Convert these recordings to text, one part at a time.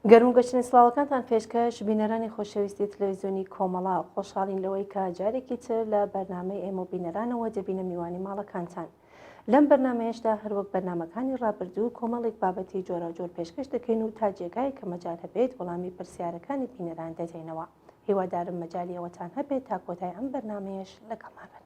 گەرم گەشتنی سڵاوەکانتان پێشکەش بینەرانی خۆشەویستی تلەڤیزیۆنی کۆمەڵا خۆشحاڵین لەوەی کە جارێکی تر لە بەرنامەی ئێمە بینەرانەوە دەبینە میوانی ماڵەکانتان. لەم بەرنمەیەشدا هەروەک بەرنمەکانی ڕابردوو کۆمەڵێک بابەتی جۆراوجۆر پێشکەش دەکەین و تا جێگای کە مەجال هەبێت وەڵامی پرسیارەکانی بینەران دەدەینەوە. هیوادارم مەجالی ئەوەتان هەبێت تا کۆتای ئەم بەرنمەیەش لەگەڵمان بن.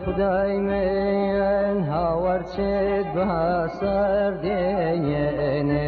خدای من هاورچت بسر دینه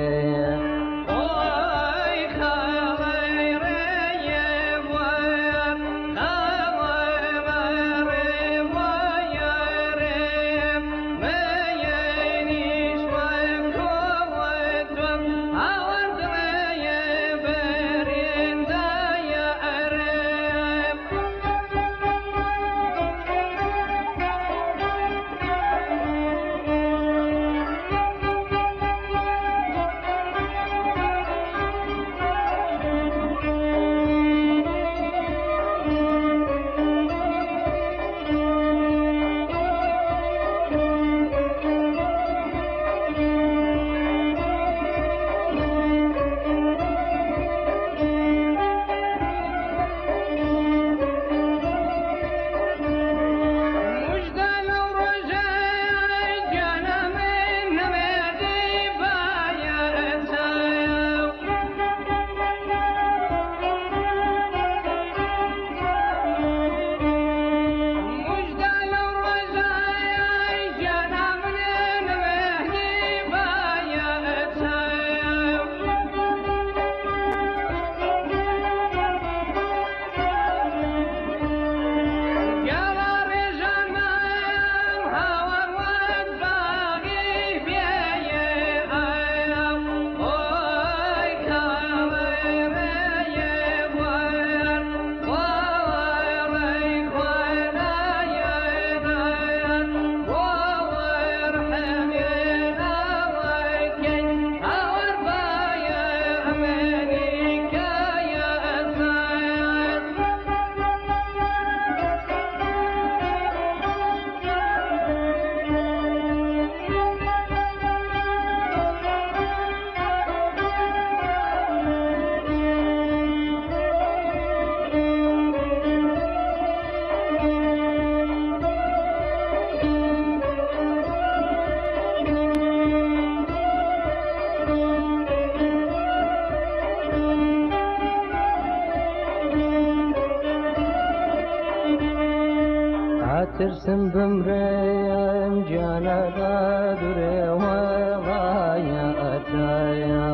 ئەترسم بمرێم گیانە لە دوورێ وەڵایە ئەتایە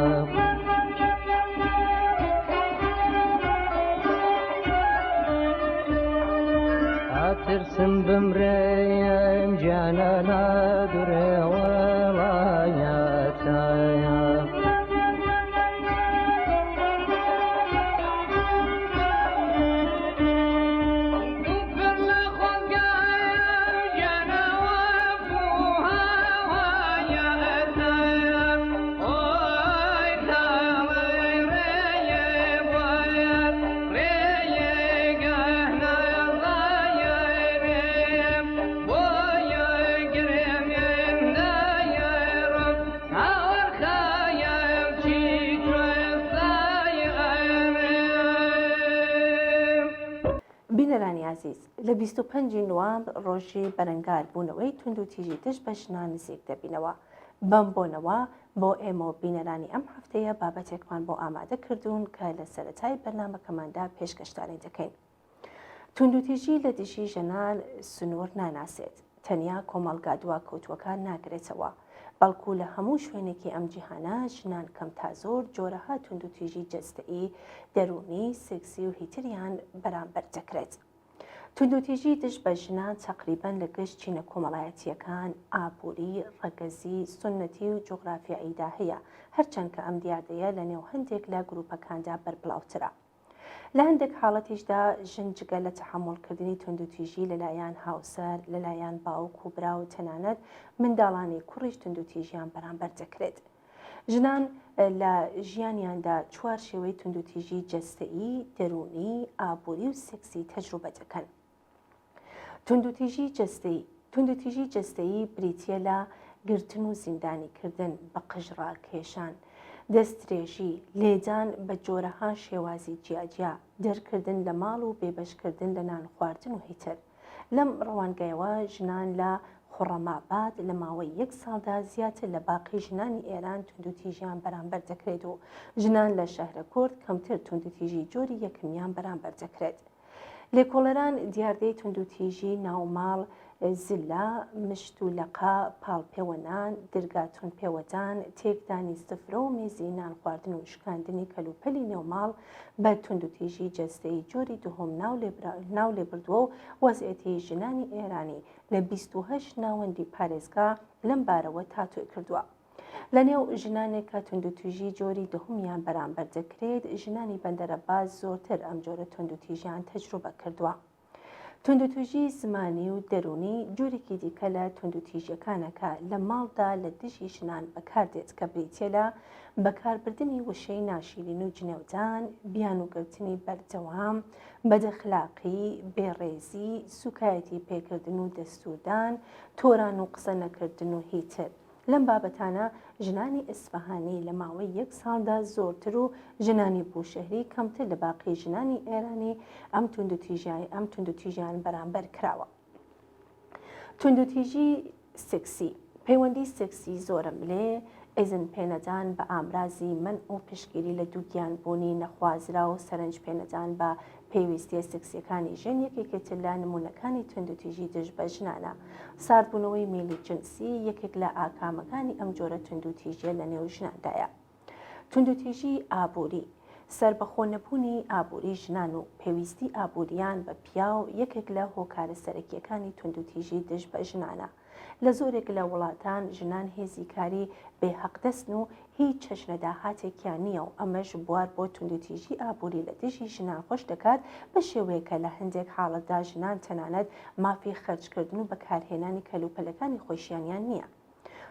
ئەترسم بمرێم گیانە لە دوورێ وەڵایە ئەتایە بینەرانی عزیز لە 25 نوامبر ڕۆژی بەرەنگار بوونەوەی تونند و تیژی دژ بە ژنان نزیک دەبینەوە. بەم بۆنەوە بۆ ئێمە بینەرانی ئەم هەفتەیە بابەتێکمان بۆ ئامادە کردوون کە لە سەرەتای بەرنامەکەماندا پێشکەشتانی دەکەین. تونند و تیژی لە دژی ژنان سنوور ناناسێت، تەنیا کۆمەڵگا دوا کەوتووەکان ناگرێتەوە، بەڵکو لە هەموو شوێنێکی ئەم جیهانە ژنان کەم تا زۆر جۆرەها تونند و تیژی جەستەئی، دەرونی، سێکسی و هیتریان بەرامبەر دەکرێت. تونند و تیژی دژ بە ژنان تەقریبەن لە گشت چینە کۆمەڵایەتیەکان، ئابووری، ڕەگەزی، سونەتی و جوغرافیاییدا هەیە، هەرچەند کە ئەم دیاردەیە لە نێو هەندێک لە گروپەکاندا بەربڵاوترە. لە هەندێک حاڵەتیشدا ژن جگە لە تەحمڵکردنی تونند و تیژی لەلایەن هاوسەر، لەلایەن باوک و برا و تەنانەت منداڵانی کوڕیش تونند و تیژیان بەرامبەر دەکرێت. ژنان لە ژیانیاندا 4 شێوەی تونند و تیژی جەستەئی، دەرونی، ئابووری و سێکسی تەجروبە دەکەن. تونند و تیژی جەستەیی بریتیە لە گرتن و زیندانیکردن، بە قژڕا کێشان، دەستدرێژی، لێدان بە جۆرەها شێوازی جیاجیا، دەرکردن لە ماڵ و بێبەشکردن لە نان خواردن و هیتر. لەم ڕەوانگەیەوە ژنان لە خوڕەماباد لە ماوەی 1 ساڵدا زیاتر لە باقی ژنانی ئێران تونند و تیژیان بەرامبەر دەکرێت و ژنان لە شەهرە کورد کەمتر تونند و تیژی جۆری یەکەمیان بەرامبەر دەکرێت. لێکۆڵەران دیاردەی تونند و تیژی ناوماڵ، زلە، مشت و لەقا، پاڵپێوەنان، دەرگاتون پێوەدان، تێکدانی سفرە و مێزی نان خواردن و شکاندنی کەلوپەلی نێوماڵ بە تونند و تیژی جەستەیی جۆری دووهەم ناو لێبردووە و وەزعەتی ژنانی ئێرانی لە 28 ناوەندی پارێزگا لەم بارەوە تاتوێ کردووە. لە نێو ژنانێکە تونند و تیژی جۆری دووهەمیان بەرامبەر دەکرێت، ژنانی بەندەرەباز زۆرتر ئەم جۆرە تونند و تیژیان تەجروبە کردووە. تونند و تیژی زمانی و دەرونی جۆرێکی دیکە لە تونند و تیژیەکانەکە لە ماڵدا لە دژی ژنان بەکاردێت کە بریتیە لە بەکاربردنی وشەی ناشیرین و جنێودان، بیانوگرتنی بەردەوام، بەدەخلاقی، بێڕێزی، سوکایەتی پێکردن و دەستوردان، تۆران و قسە نەکردن و هیتر. لەم بابەتانە ژنانی ئیسفەهانی لە ماوەی 1 ساڵدا زۆرتر و ژنانی بوشەهری کەمتر لە باقی ژنانی ئێرانی ئەم تونند و تیژیان بەرامبەر کراوە. تونند و تیژی سێکسی، پەیوەندی سێکسی زۆرم لێ، ئێزن پێنەدان بە ئامرازی من و پشگیری لە دووگیانبوونی نەخوازرا و سەرنج پێنەدان بە پێویستیە سێکسیەکانی ژن یەکێکێتر لە نمونونەکانی تونند و تیژی دژ بە ژنانە. ساردبوونەوەی میلی جنسی یەکێک لە ئاکامەکانی ئەم جۆرە تونند و تیژیە لە نێو ژناندایە. تونند و تیژی ئابووری، سربەخۆنەبوونی ئابووری ژنان و پێویستی ئابووریان بە پیاو یەکێک لە هۆکارە سەرەکیەکانی تونند و تیژی دژ بە ژنانە. لە زۆرێک لە وڵاتان ژنان هێزی کاری بێحەقدەستن و هیچ چەشنەداهاتێکیان نییە و ئەمەش بوار بۆ تونند و تیژی ئابووری لە دژی ژنان خۆش دەکات بە شێوەیەکە لە هەندێک حاڵەتدا ژنان تەنانەت مافی خەرجکردن و بەکارهێنانی کەلوپەلەکانی خۆشییانیان نییە.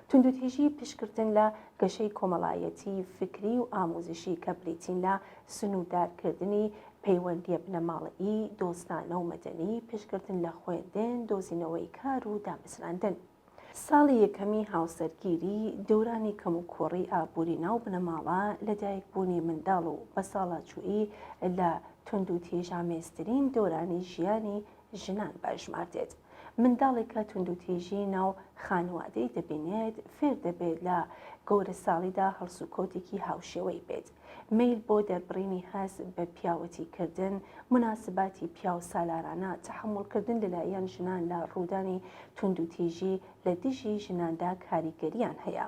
تونند و تیژی پشتگرتن لە گەشەی کۆمەڵایەتی، فکری و ئامۆزشی کە بریتین لە سنوردارکردنی پەیوەندیە بنەماڵەیی، دۆستانە و مەدەنی، پشتگرتن لە خوێندن، دۆزینەوەی کار و دامەزراندن. ساڵی یەکەمی هاوسەرگیری، دەورانی کەم و کۆڕی ئابووری ناو بنەماڵە، لەدایکبوونی منداڵ و بەساڵاتچوویی لە تونند و تیژ ئامێزترین دەورانی ژیانی ژنان بەژمار دێت. منداڵێکە توندوتیژی ناو خانوادەی دەبینێت فێر دەبێت لە گەورە ساڵیدا هەڵسوکۆتێکی هاوشێوەی بێت. میل بۆ دەربڕینی هەست بە پیاوەتیکردن، مناسباتی پیا و سالارانە، تەحمڵکردن لەلایەن ژنان لە ڕوودانی توندوتیژی لە دژی ژناندا کاریگەریان هەیە.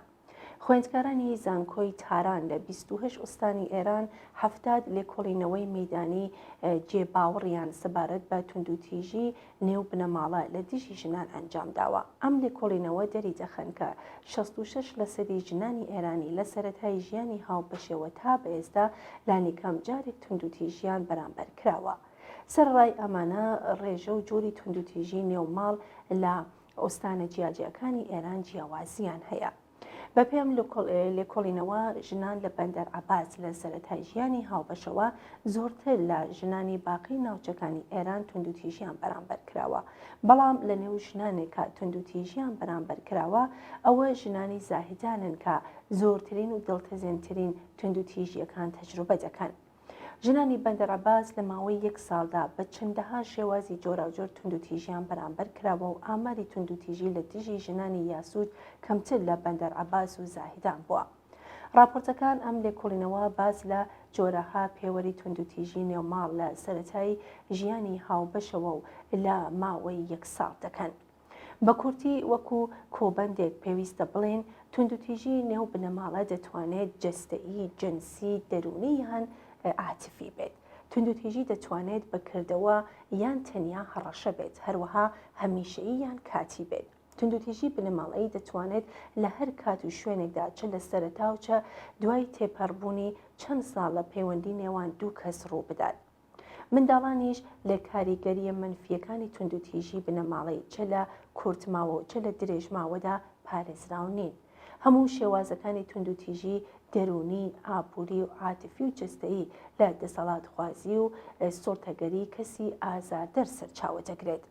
خوێندکارانی زانکۆی تاران لە 28 ئوستانی ئێران 70 لێکۆڵینەوەی مەیدانی جێباوەڕیان سەبارەت بە توندوتیژی نێو بنەماڵە لە دژی ژنان ئەنجام داوە. ئەم لێکۆڵینەوە دەری دەخەن کە 66% ژنانی ئێرانی لە سەرەتای ژیانی هاوبەشەوە تا بە ئێستا لانیکەم جارێک توندوتیژیان بەرامبەر کراوە. سەرڕای ئەمانە ڕێژە و جۆری توندوتیژی نێوماڵ لە ئۆستانە جیاجیەکانی ئێران جیاوازیان هەیە. بەپێم لێکۆڵینەوە ژنان لە بەندەر عەباس لە سەرەتای ژیانی هاوبەشەوە زۆرتر لە ژنانی باقی ناوچەکانی ئێران توندوتیژیان بەرامبەر کراوە، بەڵام لە نێو ژنانێک کە توندوتیژیان بەرامبەر کراوە ئەوە ژنانی زاهدانن کە زۆرترین و دڵتەزێنترین توندوتیژیەکان تەجروبە دەکەن. ژنانی بەندەر عەباس لە ماوەی 1 ساڵدا بە چەندەها شێوازی جۆراوجۆر توندوتیژیان بەرامبەر کراوە و ئاماری توندوتیژی لە دژی ژنانی یاسوود کەمتر لە بەندەر عەباس و زاهدان بووە. راپۆرتەکان ئەم لێکۆڵینەوە باس لە جۆرەها پێوەری توندوتیژی نێوماڵ لە سەرەتای ژیانی هاوبەشەوە و لە ماوەی 1 ساڵ دەکەن. بە کورتی وەکو کۆبەندێک پێویستە بڵێن توندوتیژی نێو بنەماڵە دەتوانێت جەستەیی، جنسی، دەرونی یان عاتفی بێت. توندوتیژی دەتوانێت بەکردەوە یان تەنیا هەڕەشە بێت، هەروەها هەمیشەیی یان کاتی بێت. توندوتیژی بنەماڵەیی دەتوانێت لە هەر کات و شوێنێکدا چ لە سەرەتا و چە دوای تێپەڕبوونی چەند ساڵ لە پەیوەندی نێوان دوو کەس ڕوو بدات. منداڵانیش لە کاریگەریە منفیەکانی توندوتیژی بنەماڵەی چ لە کورتماوە و چ لە درێژماوەدا پارێزراو نین. هەموو شێوازەکانی توندوتیژی دەرونی، ئابووری و عاتفی و جستەیی لە دەسەڵاتخوازی و سۆڵتەگەری کەسی ئازاردەر سەرچاوە دەگرێت.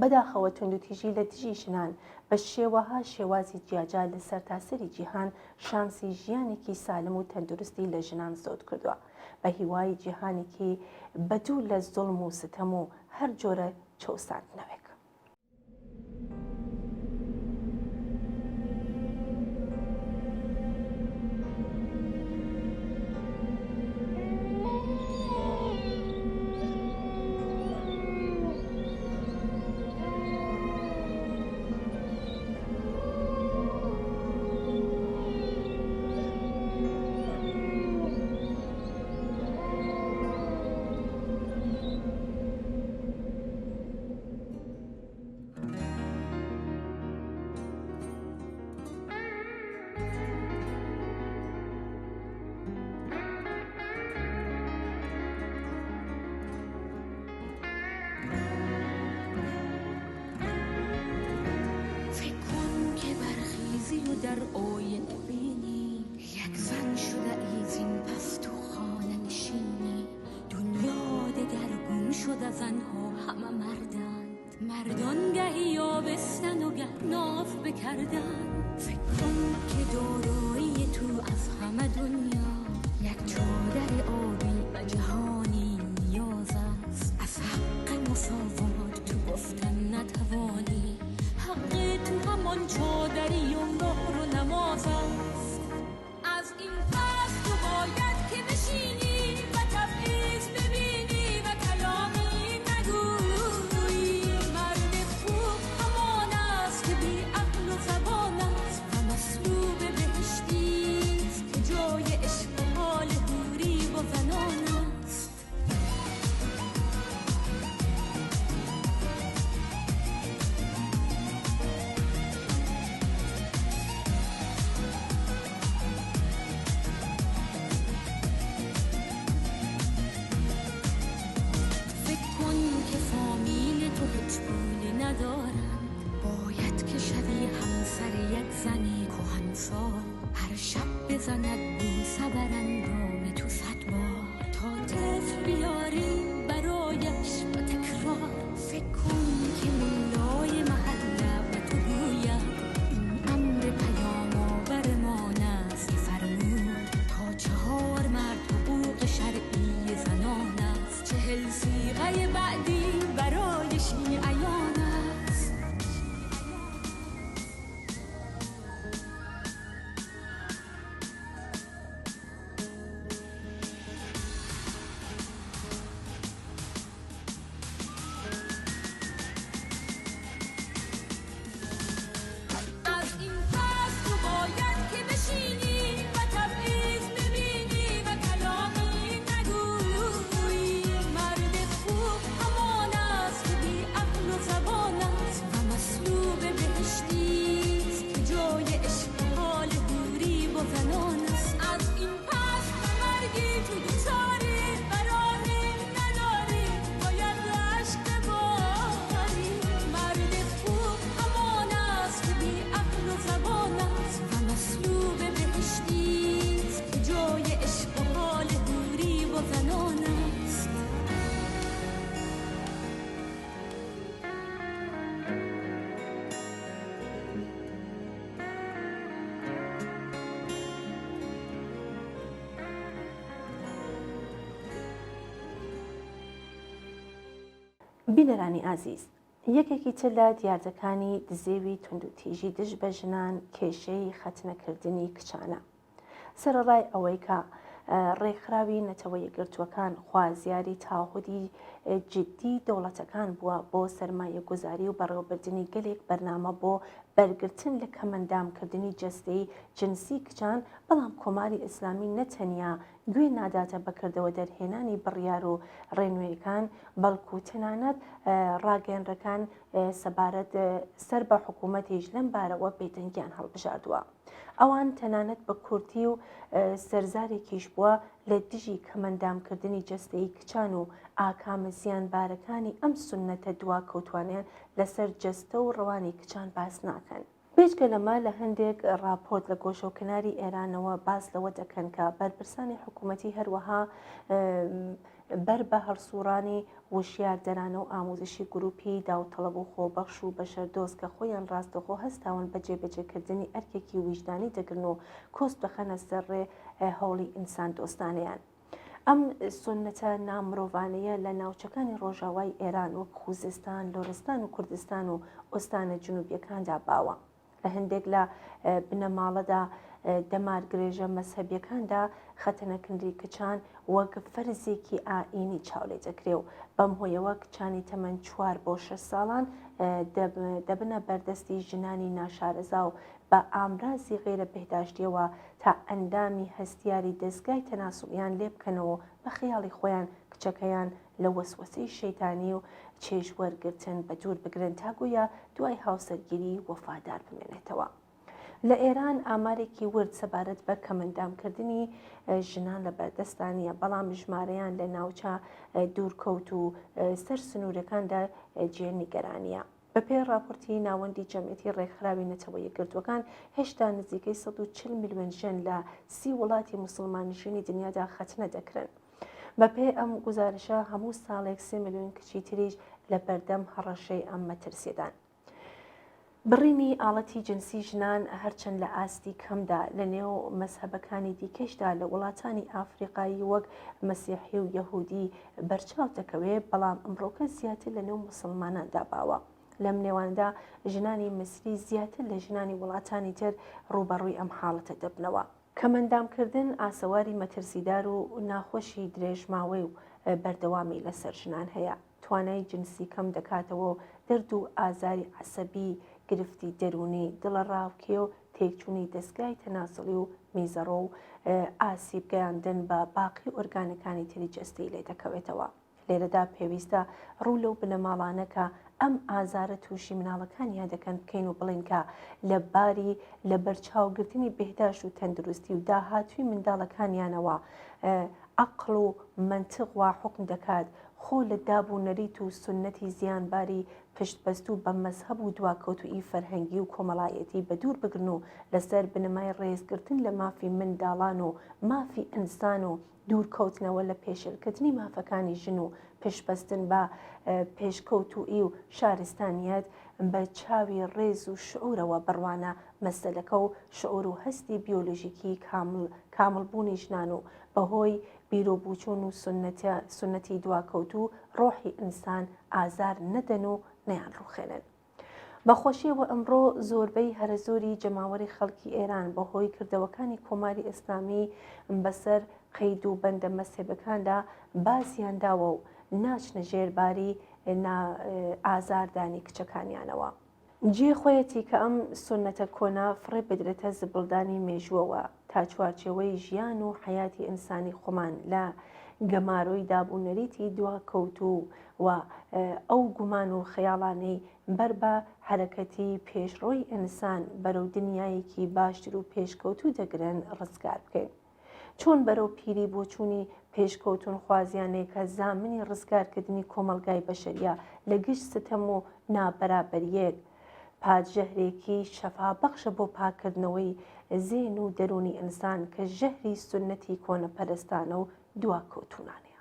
بەداخەوە توندوتیژی لە دژی ژنان بە شێوەها شێوازی جیاجا لە سەرتاسەری جیهان شانسی ژیانێکی سالم و تەندروستی لە ژنان زۆت کردووە، بە هیوای جیهانێکی بەدوو لە زوڵم و ستەم و هەر جۆرە چەوساندنەوەک. در آینه بینی یک زن شده ایزین پست و خانه نشینی، دنیا دگرگون شده، زنها همه مردان گهی آبستن و گه ناف بکردن. فکر کن که دارایی تو از همه دنیا یک چادر آبی و جهانی نیاز است. از حق مساوات تو گفتن نتوانی، حق تو همان چادری و مهر و نماز است. از این پس تو باید که بشینی و تبعیض ببینی و کلامی نگویی. مرد خوب همان است که بی عقل و زبان است و مسلوب بهشتی است که جای عشق حال حوری و زنان است. بینەرانی ئازیز، یەکێکی تر لە دیاردەکانی دزێوی توندوتیژی دژ بە ژنان کێشەی خەتنەکردنی کچانە. سەرەڕای ئەوەی کە ڕێکخراوی نەتەوە یەکگرتووەکان خوازیاری تاهودی جددی دەوڵەتەکان بووە بۆ سەرمایە گوزاری و بەڕێوەبردننی گەلێک بەرنامە بۆ بەرگرتن لە کەمەندامکردنی جەستەی جنسی کچان، بەڵام کۆماری ئیسلامی نەتەنیا گوێ ناداتە بەکردەوە دەرهێنانی بڕیار و ڕێنوێیەکان، بەڵکو تەنانەت ڕاگەیەنرەکان سەبارەت سەر بە حکوومەتیش لەم بارەوە بێدەنگیان هەڵبژاردووە. ئەوان تەنانەت بە کورتی و سەرزارێکیش بووە لە دژی کەمەندامکردنی جەستەی کچان و ئاکامە زیانبارەکانی ئەم سونەتە دواکەوتوانیان لەسەر جەستە و ڕەوانی کچان باس ناکەن. بێجگە لەمە لە هەندێک راپۆرت لە گۆشەوکناری ئێرانەوە باس لەوە دەکەن کە بەرپرسانی حکوومەتی هەروەها بەر بە هەڵسوڕانی وشیاردەرانە و ئامۆزشی گروپی داوطلب و خۆبەخش و بەشەردۆست کە خۆیان ڕاستەخۆ هەستاون بە جێبەجێکردنی ئەرکێکی ویژدانی دەگرن و کۆست بخەنە سەرڕێ هەوڵی ئینسان دۆستانەیان. ئەم سنەتە نامرۆڤانەیە لە ناوچەکانی ڕۆژاوای ئێران وەک خوزستان، لۆرستان و کوردستان و ئۆستانە جنوبیەکاندا باوە. لە هەندێک لە بنەماڵەدا دەمارگرێژە مەسهەبیەکاندا خەتەنەکردنی کچان وەک فەرزێکی ئائینی چاولێ دەکرێ و بەم هۆیەوە کچانی تەمەەن 4 بۆ 6 ساڵان دەبنە بەردەستی ژنانی ناشارەزا و بە ئامرازی غێرە بەهداشتیەوە تا ئەندامی هەستیاری دەستگای تەناسوڵیان لێ بکەنەوە بە خەیاڵی خۆیان کچەکەیان لە وەسوەسەی شەیتانی و چێژوەرگرتن بە دوور بگرن تا گویا دوای هاوسەرگیری وەفادار بمێنێتەوە. لە ئێران ئامارێکی ورد سەبارەت بە کەمەندامکردنی ژنان لە بەردەستانیە، بەڵام ژمارەیان لە ناوچە دوورکەوت و سەر سنوورەکاندا جێ نیگەرانیە. بەپێی راپۆرتی ناوەندی جەمعیەتی ڕێکخراوی نەتەوە یەکگرتووەکان، هێشتا نزیکەی 140 میلیۆن ژن لە 30 وڵاتی موسڵمانیشتنی دنیادا خەتنە دەکرن. بەپێی ئەم گزارشە هەموو ساڵێک 3 میلیۆن کچی تریش لە بەردەم هەڕەشەی ئەم مەترسیدان. بڕینی ئاڵەتی جنسی ژنان هەرچەند لە ئاستی کەمدا لە نێو مەسهەبەکانی دیکەشدا لە وڵاتانی ئافریقایی وەک مەسیحی و یەهودی بەرچاو دەکەوێت، بەڵام ئەمڕۆکە زیاتر لە نێو موسڵماناندا باوە. لەم نێواندا ژنانی میسری زیاتر لە ژنانی وڵاتانی تر ڕوبەڕووی ئەم حاڵەتە دەبنەوە. کەمەندامکردن ئاسەواری مەترسیدار و ناخۆشی درێژماوەی و بەردەوامی لەسەر ژنان هەیە. توانای جنسی کەم دەکاتەوە و دەرد و ئازاری عەسەبی، گرفتی دەرونی، دڵە ڕاوکێ و تێکچوونی دەستگای تەناسڵی و میزەڕۆ و ئاسیب گەیاندن بە باقی ئۆرگانەکانی تری جەستەی لێ دەکەوێتەوە. لێرەدا پێویستە ڕوو لەو بنەماڵانەکە ئەم ئازارە تووشی مناڵەکانیان دەکەن بکەین و بڵین کە لە باری لە بەرچاوگرتنی بێهداشت و تەندروستی و داهاتووی منداڵەکانیانەوە عەقڵ و مەنتیق وا حوکم دەکات خۆ لە دابوونەریت و سونەتی زیانباری پشتبەست و بە مەزهەب و دواکەوتوئی فەرهەنگی و کۆمەڵایەتی بە دوور بگرن و لەسەر بنەمای ڕێزگرتن لە مافی منداڵان و مافی ئینسان و دوورکەوتنەوە لە پێشێلکردنی مافەکانی ژن و پشتبەستن بە پێشکەوتوئی و شارستانیەت بە چاوی ڕێز و شعورەوە بڕوانە مەسەلەکە و شعور و هەستی بیۆلۆژیکی کامڵبوونی ژنان و بەهۆی بیرۆبووچوون و سونەتی دواکەوت و ڕۆحی ئینسان ئازار نەدەن و نەیان ڕوخێنن. بەخۆشیەوە ئەمڕۆ زۆربەی هەرەزۆری جەماوەری خەڵکی ئێران بەهۆی کردەوەکانی کۆماری ئیسلامی بەسەر قەید و بەندە مەسێبەکاندا بازیان داوە و ناچنە ژێرباری ئازاردانی کچەکانیانەوە. جێ خۆیەتی کە ئەم سونەتە کۆنا فڕێ بدرێتە زبڵدانی مێژووەوە تا چوارچێوەی ژیان و حەیاتی ئینسانی خۆمان لە گەمارۆی دابوونەریتی دواکەوتوو و ئەو گومان و خەیاڵانەی بەر بە حرەکەتی پێشڕۆی ئینسان بەرەو دنیایەکی باشتر و پێشکەوتوو دەگرن ڕزگار بکەین. چۆن بەرەو پیری بۆچوونی پێشکەوتون خوازیانەیە کە زامنی ڕزگارکردنی کۆمەلگای بەشەریە لە گشت ستەم و نابەرابەریەک، پادژەهرێکی شەفابەخشە بۆ پاکردنەوەی زێن و دەرونی ئینسان کە ژەهری سونەتی کۆنەپەرستانە و دواکەوتونانەیە.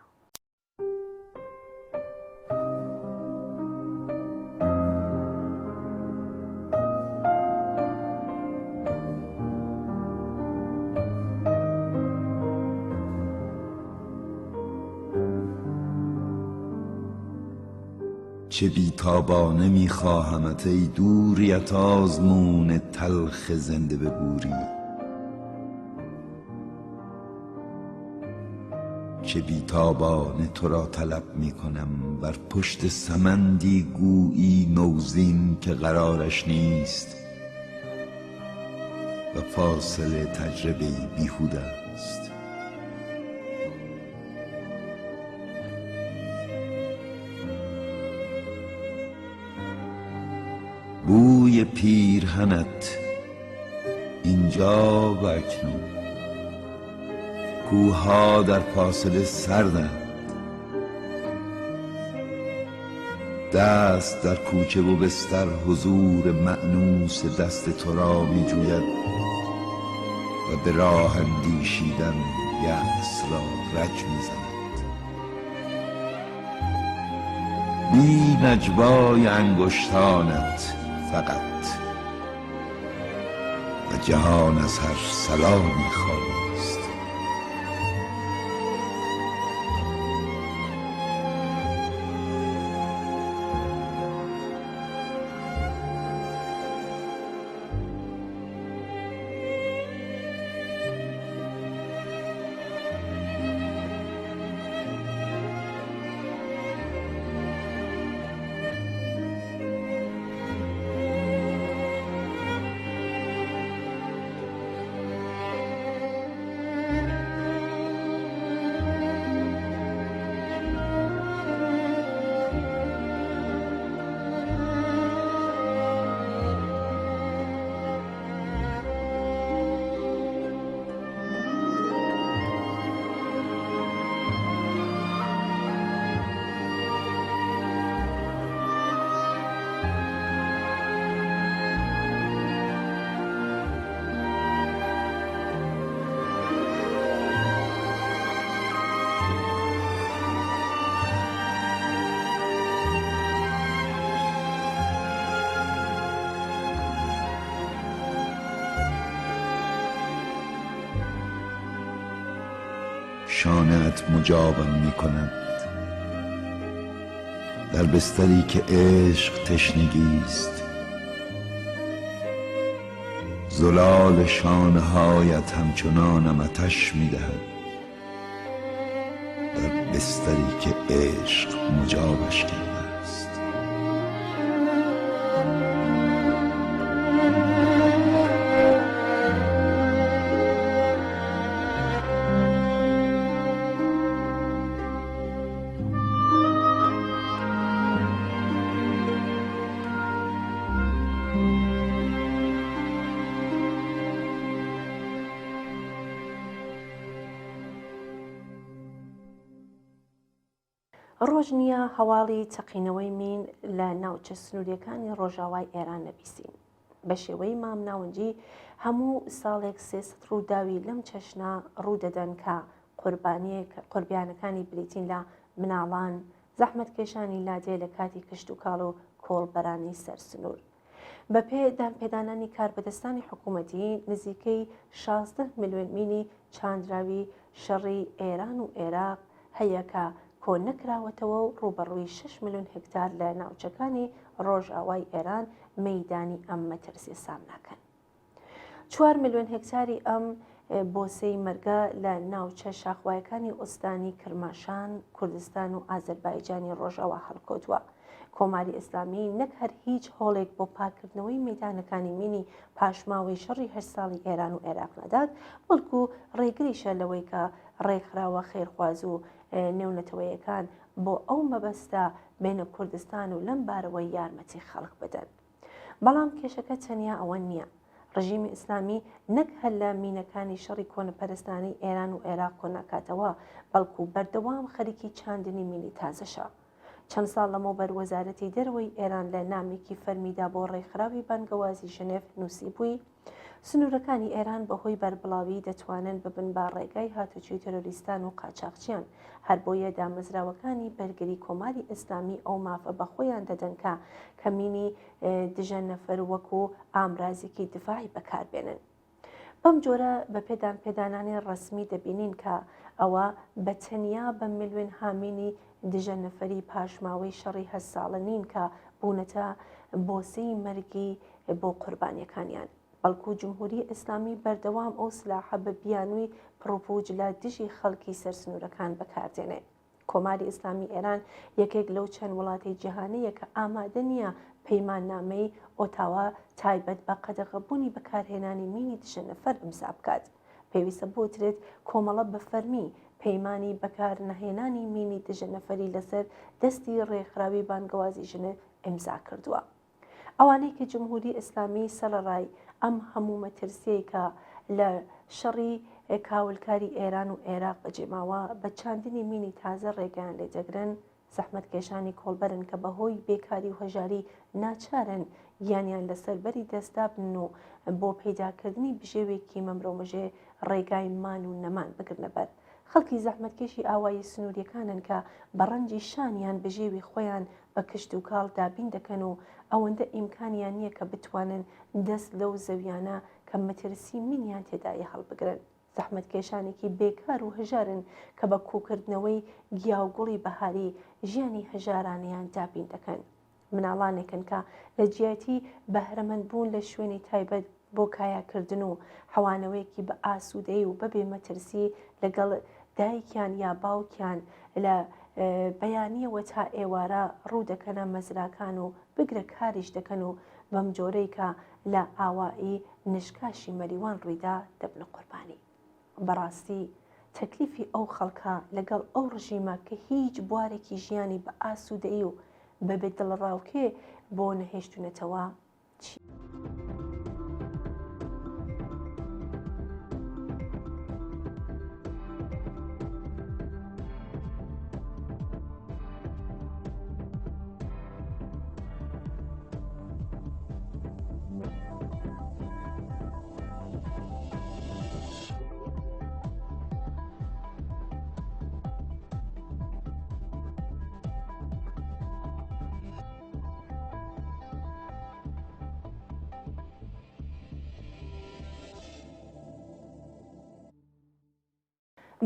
چه بیتابانه میخواهمت ای دوریت آزمون تلخ زنده به بوری. چه بیتابانه تو را طلب میکنم بر پشت سمندی گویی نوزین که قرارش نیست و فاصله تجربه‌ای بیهوده است. بوی پیرهنت اینجا و اکنون، کوه‌ها در فاصله سردند، دست در کوچه و بستر حضور مأنوس دست تو را می جوید و به راه اندیشیدن یأس را رج می زند. بی نجوای انگشتانت فقط و جهان از هر سلامی خالی است. شانه‌ات مجابم می کند در بستری که عشق تشنگی است. زلال شانه‌هایت همچنانم آتش می دهد در بستری که عشق مجابش کرده است. ڕۆژ نییە هەواڵی چەقینەوەی مین لە ناوچە سنووریەکانی ڕۆژاوای ئێران نەبیستین. بە شێوەی مامناوەنجی هەموو ساڵێک 300 ڕووداوی لەم چەشنە ڕوودەدەن کە قوربانیەکانی بریتین لە مناڵان، زەحمەتکێشانی لادێ لە کاتی کشت و کاڵ و کۆڵبەرانی سەرسنوور. بەپێ دانپێدانانی کاربەدەستانی حکوومەتی نزیکەی 16 ملیۆن مینی چاندراوی شەڕی ئێران و عێراق هەیە کە کۆ نەکراوەتەوە و ڕوبەڕووی 6 ملیۆن هکتار لە ناوچەکانی ڕۆژئاوای ئێران مەیدانی ئەم مەترسی سامناکەن. 4 ملیۆن هکتاری ئەم بۆسەی مەرگە لە ناوچە شاخوایەکانی ئوستانی کرماشان، کوردستان و ئازەربایجانی ڕۆژئاوا هەڵکۆتووە. کۆماری ئیسلامی نەک هەر هیچ هۆڵێک بۆ پاکردنەوەی مەیدانەکانی مینی پاشماوەی شەڕی 8 ساڵی ئێران و عێراق نەدات، بەڵکو ڕێگریشە لەوەی کە ڕێکخراوە خێرخواز و نێونەتەوەیەکان بۆ ئەو مەبەستە بینە کوردستان و لەم بارەوەی یارمەتی خەڵک بدەن. بەڵام کێشەکە تەنیا ئەوە نییە. ڕژیمی ئیسلامی نەک هەر لە مینەکانی شەڕی کۆنەپەرستانی ئێران و عێراق کۆناکاتەوە، بەڵکو بەردەوام خەریکی چاندنی مینی تازەشە. چەند ساڵ لەمەوبەر وەزارەتی دەرەوەی ئێران لە نامێکی فەرمیدا بۆ ڕێکخراوی بانگەوازی ژنێف نووسی بووی سنوورەکانی ئێران بەهۆی بەربڵاوی دەتوانن ببن با ڕێگای هاتوچۆی تەرۆریستان و قاچاقچیان، هەر بۆیە دامەزراوەکانی بەرگری کۆماری ئیسلامی ئەو مافە بە خۆیان دەدەن کە کەمینی دژە نەفەر وەکو ئامرازێکی دفاعی بەکاربێنن. بەم جۆرە بە پێدانپێدانانی ڕەسمی دەبینین کە ئەوە بە تەنیا بە ملیۆن هامینی دژە نەفەری پاشماوەی شەڕی 8 ساڵە نین کە بوونەتە بۆسەی مەرگی بۆ قوربانیەکانیان. بەڵکو جمهوری ئیسلامی بەردەوام ئەو سلاحە بە بیانووی پرۆپۆج لە دژی خەڵکی سەرسنوورەکان بەکاردێنێ. کۆماری ئیسلامی ئێران یەکێک لەو چەند وڵاتی جیهانەیە کە ئامادە نییە پەیماننامەی ئۆتاوا تایبەت بە قەدەغەبوونی بەکارهێنانی مینی دژە نەفەر ئیمزا بکات. پێویستە بۆترێت کۆمەڵە بە فەرمی پەیمانی بەکار نەهێنانی مینی دژە نەفەری لەسەر دەستی ڕێکخراوی بانگەوازی ژنە ئیمزا کردووە. ئەوانەی کە جمهوری ئیسلامی سەرەڕای ئەم هەموو مەترسیەی کە لە شەڕی کاولکاری ئێران و عێراق بەجێماوە بە چاندنی مینی تازە ڕێگەیان لێدەگرن، زەحمەتکێشانی کۆڵبەرن کە بەهۆی بێکاری و هەژاری ناچارن گیانیان لەسەر بەری دەستدا بن و بۆ پەیداکردنی بژێوێکی مەمرۆمەژێ ڕێگای مان و نەمان بگرنە بەر. خەڵکی زەحمەتکێشی ئاوایی سنووریەکانن کە بە ڕەنجی شانیان بژێوی خۆیان بە کشت و کاڵ دابین دەکەن و ئەوەندە ئیمکانیان نییە کە بتوانن دەست لەو زەویانە کە مەترسی منیان تێدایە هەڵبگرن. زەحمەتکێشانێکی بێکار و هەژارن کە بە کوکردنەوەی گیاوگوڵی بەهاری ژیانی هەژارانیان دابین دەکەن. مناڵانێکن کە لە جیاتی بەهرەمەندبوون لە شوێنی تایبەت بۆ کایاکردن و حەوانەوەیەکی بە ئاسوودەی و بەبێ مەترسی لەگەڵ دایکیان یا باوکیان لە بەیانیەوە تا ئێوارە ڕوو دەکەنە مەزراکان و بگرە کاریش دەکەن و بەم جۆرەی کە لە ئاوایی نشکاشی مەریوان ڕوویدا دەبنە قوربانی. بەڕاستی تەکلیفی ئەو خەڵکە لەگەڵ ئەو ڕژیمە کە هیچ بوارێکی ژیانی بە ئاسوودەیی و بەبێ دڵڕاوکێ بۆ نەهێشتونەتەوە چی؟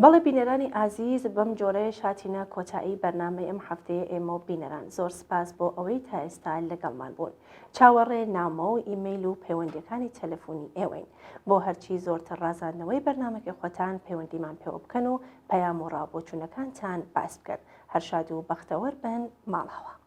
بەڵێ بینەرانی ئازیز، بەم جۆرەیە هاتینە کۆتایی بەرنامەی ئەم هەفتەیە ئێمە و بینەران. زۆر سپاس بۆ ئەوەی تا ئێستا لەگەڵمان بوون. چاوەڕێ نامە و ئیمەیل و پەیوەندیەکانی تەلەفۆنی ئێوەین. بۆ هەرچی زۆرتر ڕازاندنەوەی بەرنامەکەی خۆتان پەیوەندیمان پێوە بکەن و پەیام و ڕابۆچوونەکانتان باس بکەن. هەر شاد و بەختەوەر بن، ماڵەوە.